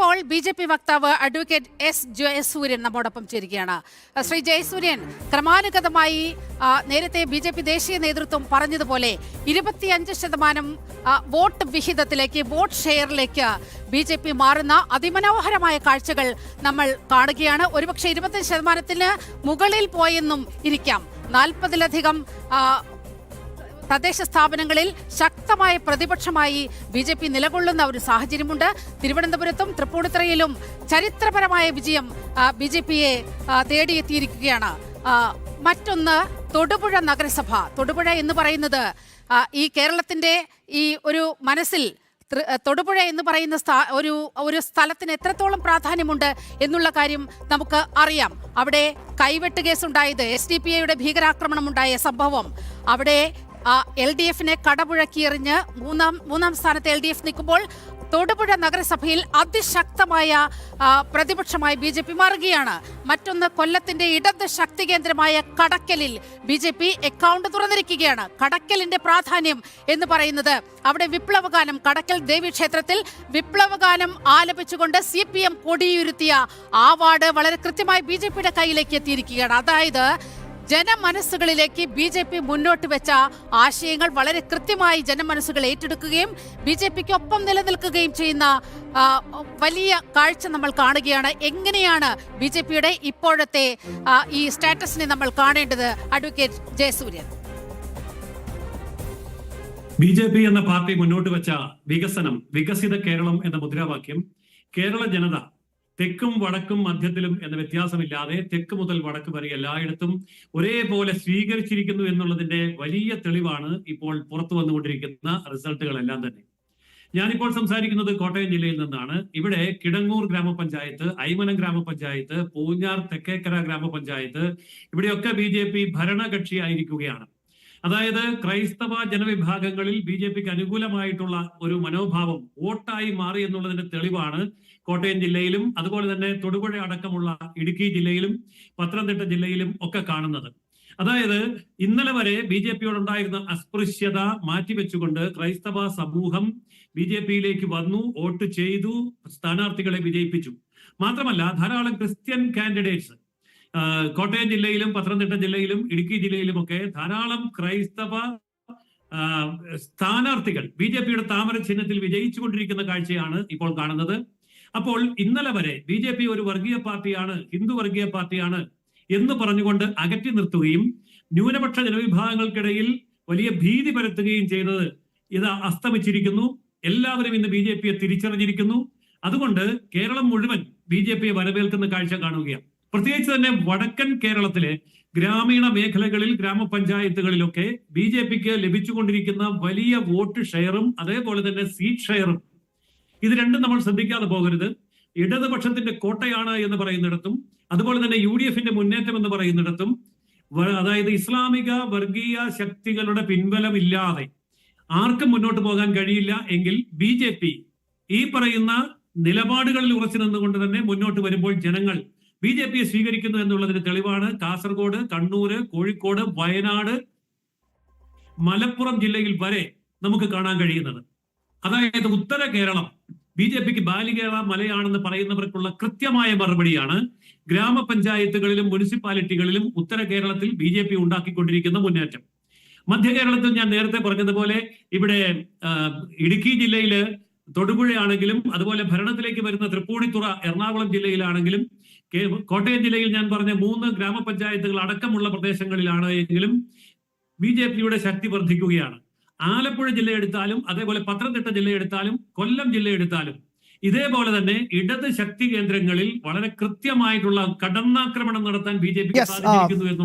ഇപ്പോൾ ബി.ജെ.പി. വക്താവ് advocate S Jayasuryan നമ്മോടൊപ്പം ചേരുകയാണ്. ശ്രീ ജയസൂര്യൻ, ക്രമാനുഗതമായി നേരത്തെ ബി.ജെ.പി. ദേശീയ നേതൃത്വം പറഞ്ഞതുപോലെ 25% വോട്ട് വിഹിതത്തിലേക്ക്, വോട്ട് ഷെയറിലേക്ക് ബി.ജെ.പി. മാറുന്ന അതിമനോഹരമായ കാഴ്ചകൾ നമ്മൾ കാണുകയാണ്. ഒരുപക്ഷെ 25%-ന് മുകളിൽ പോയെന്നും ഇരിക്കാം. 40-ലധികം തദ്ദേശ സ്ഥാപനങ്ങളിൽ ശക്തമായ പ്രതിപക്ഷമായി ബി.ജെ.പി. നിലകൊള്ളുന്ന ഒരു സാഹചര്യമുണ്ട്. തിരുവനന്തപുരത്തും തൃപ്പൂണിത്തുറയിലും ചരിത്രപരമായ വിജയം ബി.ജെ.പിയെ തേടിയെത്തിയിരിക്കുകയാണ്. മറ്റൊന്ന് തൊടുപുഴ നഗരസഭ. തൊടുപുഴ എന്ന് പറയുന്നത് ഈ കേരളത്തിന്റെ ഈ ഒരു മനസ്സിൽ തൊടുപുഴ എന്ന് പറയുന്ന ഒരു സ്ഥലത്തിന് എത്രത്തോളം പ്രാധാന്യമുണ്ട് എന്നുള്ള കാര്യം നമുക്ക് അറിയാം. അവിടെ കൈവെട്ട് കേസുണ്ടായത്, SDPIയുടെ ഭീകരാക്രമണം ഉണ്ടായ സംഭവം, അവിടെ LDFനെ കടപുഴക്കി എറിഞ്ഞ് മൂന്നാം സ്ഥാനത്ത് LDF നിൽക്കുമ്പോൾ തൊടുപുഴ നഗരസഭയിൽ അതിശക്തമായ പ്രതിപക്ഷമായി ബി.ജെ.പി. മാറുകയാണ്. മറ്റൊന്ന് കൊല്ലത്തിന്റെ ഇടത് ശക്തി കേന്ദ്രമായ കടക്കലിൽ ബി.ജെ.പി. അക്കൗണ്ട് തുറന്നിരിക്കുകയാണ്. കടക്കലിന്റെ പ്രാധാന്യം എന്ന് പറയുന്നത് അവിടെ വിപ്ലവഗാനം, കടക്കൽ ദേവീക്ഷേത്രത്തിൽ വിപ്ലവഗാനം ആലപിച്ചുകൊണ്ട് CPM കൊടിയുരുത്തിയ ആ വാർഡ് വളരെ കൃത്യമായി ബി.ജെ.പിയുടെ കയ്യിലേക്ക് എത്തിയിരിക്കുകയാണ്. അതായത് ജനമനസ്സുകളിലേക്ക് ബി.ജെ.പി. മുന്നോട്ട് വെച്ച ആശയങ്ങൾ വളരെ കൃത്യമായി ജനമനസ്സുകൾ ഏറ്റെടുക്കുകയും ബി.ജെ.പിക്ക് ഒപ്പം നിലനിൽക്കുകയും ചെയ്യുന്ന വലിയ കാഴ്ച നമ്മൾ കാണുകയാണ്. എങ്ങനെയാണ് ബി.ജെ.പിയുടെ ഇപ്പോഴത്തെ ഈ സ്റ്റാറ്റസിനെ നമ്മൾ കാണേണ്ടത്, അഡ്വക്കേറ്റ് ജയസൂര്യൻ? ബി.ജെ.പി. എന്ന പാർട്ടി മുന്നോട്ട് വെച്ച വികസനം, വികസിത കേരളം എന്ന മുദ്രാവാക്യം കേരള ജനത തെക്കും വടക്കും മധ്യത്തിലും എന്ന വ്യത്യാസമില്ലാതെ തെക്ക് മുതൽ വടക്ക് വരെ എല്ലായിടത്തും ഒരേപോലെ സ്വീകരിച്ചിരിക്കുന്നു എന്നുള്ളതിന്റെ വലിയ തെളിവാണ് ഇപ്പോൾ പുറത്തു വന്നുകൊണ്ടിരിക്കുന്ന റിസൾട്ടുകളെല്ലാം തന്നെ. ഞാനിപ്പോൾ സംസാരിക്കുന്നത് കോട്ടയം ജില്ലയിൽ നിന്നാണ്. ഇവിടെ കിടങ്ങൂർ ഗ്രാമപഞ്ചായത്ത്, ഐമനം ഗ്രാമപഞ്ചായത്ത്, പൂഞ്ഞാർ തെക്കേക്കര ഗ്രാമപഞ്ചായത്ത്, ഇവിടെയൊക്കെ ബി.ജെ.പി. ഭരണകക്ഷിയായിരിക്കുകയാണ്. അതായത് ക്രൈസ്തവ ജനവിഭാഗങ്ങളിൽ ബി.ജെ.പിക്ക് അനുകൂലമായിട്ടുള്ള ഒരു മനോഭാവം വോട്ടായി മാറി എന്നുള്ളതിന്റെ തെളിവാണ് കോട്ടയം ജില്ലയിലും അതുപോലെ തന്നെ തൊടുപുഴ അടക്കമുള്ള ഇടുക്കി ജില്ലയിലും പത്തനംതിട്ട ജില്ലയിലും ഒക്കെ കാണുന്നത്. അതായത് ഇന്നലെ വരെ ബി.ജെ.പിയോടുണ്ടായിരുന്ന അസ്പൃശ്യത മാറ്റിവെച്ചുകൊണ്ട് ക്രൈസ്തവ സമൂഹം ബി.ജെ.പിയിലേക്ക് വന്നു, വോട്ട് ചെയ്തു, സ്ഥാനാർത്ഥികളെ വിജയിപ്പിച്ചു. മാത്രമല്ല ധാരാളം ക്രിസ്ത്യൻ കാൻഡിഡേറ്റ്സ് കോട്ടയം ജില്ലയിലും പത്തനംതിട്ട ജില്ലയിലും ഇടുക്കി ജില്ലയിലുമൊക്കെ ധാരാളം ക്രൈസ്തവ സ്ഥാനാർത്ഥികൾ ബി.ജെ.പിയുടെ താമര ചിഹ്നത്തിൽ വിജയിച്ചുകൊണ്ടിരിക്കുന്ന കാഴ്ചയാണ് ഇപ്പോൾ കാണുന്നത്. അപ്പോൾ ഇന്നലെ വരെ ബി.ജെ.പി. ഒരു വർഗീയ പാർട്ടിയാണ്, ഹിന്ദു വർഗീയ പാർട്ടിയാണ് എന്ന് പറഞ്ഞുകൊണ്ട് അകറ്റി നിർത്തുകയും ന്യൂനപക്ഷ ജനവിഭാഗങ്ങൾക്കിടയിൽ വലിയ ഭീതി പരത്തുകയും ചെയ്തത് ഇത് അസ്തമിച്ചിരിക്കുന്നു. എല്ലാവരും ഇന്ന് ബി.ജെ.പിയെ തിരിച്ചറിഞ്ഞിരിക്കുന്നു. അതുകൊണ്ട് കേരളം മുഴുവൻ ബി.ജെ.പിയെ വരവേൽക്കുന്ന കാഴ്ച കാണുകയാണ്. പ്രത്യേകിച്ച് തന്നെ വടക്കൻ കേരളത്തിലെ ഗ്രാമീണ മേഖലകളിൽ, ഗ്രാമപഞ്ചായത്തുകളിലൊക്കെ ബി.ജെ.പിക്ക് ലഭിച്ചുകൊണ്ടിരിക്കുന്ന വലിയ വോട്ട് ഷെയറും അതേപോലെ തന്നെ സീറ്റ് ഷെയറും, ഇത് രണ്ടും നമ്മൾ ശ്രദ്ധിക്കാതെ പോകരുത്. ഇടതുപക്ഷത്തിന്റെ കോട്ടയാണ് എന്ന് പറയുന്നിടത്തും അതുപോലെ തന്നെ UDFന്റെ മുന്നേറ്റം എന്ന് പറയുന്നിടത്തും, അതായത് ഇസ്ലാമിക വർഗീയ ശക്തികളുടെ പിൻബലമില്ലാതെ ആർക്കും മുന്നോട്ട് പോകാൻ കഴിയില്ല എങ്കിൽ ബി.ജെ.പി. ഈ പറയുന്ന നിലപാടുകളിൽ ഉറച്ചു നിന്നുകൊണ്ട് തന്നെ മുന്നോട്ട് വരുമ്പോൾ ജനങ്ങൾ ബി.ജെ.പിയെ സ്വീകരിക്കുന്നു എന്നുള്ളതിന് തെളിവാണ് കാസർഗോഡ്, കണ്ണൂര്, കോഴിക്കോട്, വയനാട്, മലപ്പുറം ജില്ലയിൽ വരെ നമുക്ക് കാണാൻ കഴിയുന്നത്. അതായത് ഉത്തര കേരളം ബി.ജെ.പിക്ക് ബാലികേറ മലയാണെന്ന് പറയുന്നവർക്കുള്ള കൃത്യമായ മറുപടിയാണ് ഗ്രാമപഞ്ചായത്തുകളിലും മുനിസിപ്പാലിറ്റികളിലും ഉത്തര കേരളത്തിൽ ബി.ജെ.പി. ഉണ്ടാക്കിക്കൊണ്ടിരിക്കുന്ന മുന്നേറ്റം. മധ്യ കേരളത്തിൽ ഞാൻ നേരത്തെ പറഞ്ഞതുപോലെ ഇവിടെ ഇടുക്കി ജില്ലയില് തൊടുപുഴയാണെങ്കിലും അതുപോലെ ഭരണത്തിലേക്ക് വരുന്ന തൃപ്പൂണിത്തുറ എറണാകുളം ജില്ലയിലാണെങ്കിലും കോട്ടയം ജില്ലയിൽ ഞാൻ പറഞ്ഞ 3 ഗ്രാമപഞ്ചായത്തുകൾ അടക്കമുള്ള പ്രദേശങ്ങളിലാണ് എങ്കിലും ബി.ജെ.പിയുടെ ശക്തി വർദ്ധിക്കുകയാണ്. ആലപ്പുഴ ജില്ല എടുത്താലും അതേപോലെ പത്തനംതിട്ട ജില്ല എടുത്താലും കൊല്ലം ജില്ല എടുത്താലും ഇതേപോലെ തന്നെ ഇടത് ശക്തി കേന്ദ്രങ്ങളിൽ വളരെ കൃത്യമായിട്ടുള്ള കടന്നാക്രമണം നടത്താൻ ബി.ജെ.പിക്ക് സാധിച്ചിരിക്കുന്നു.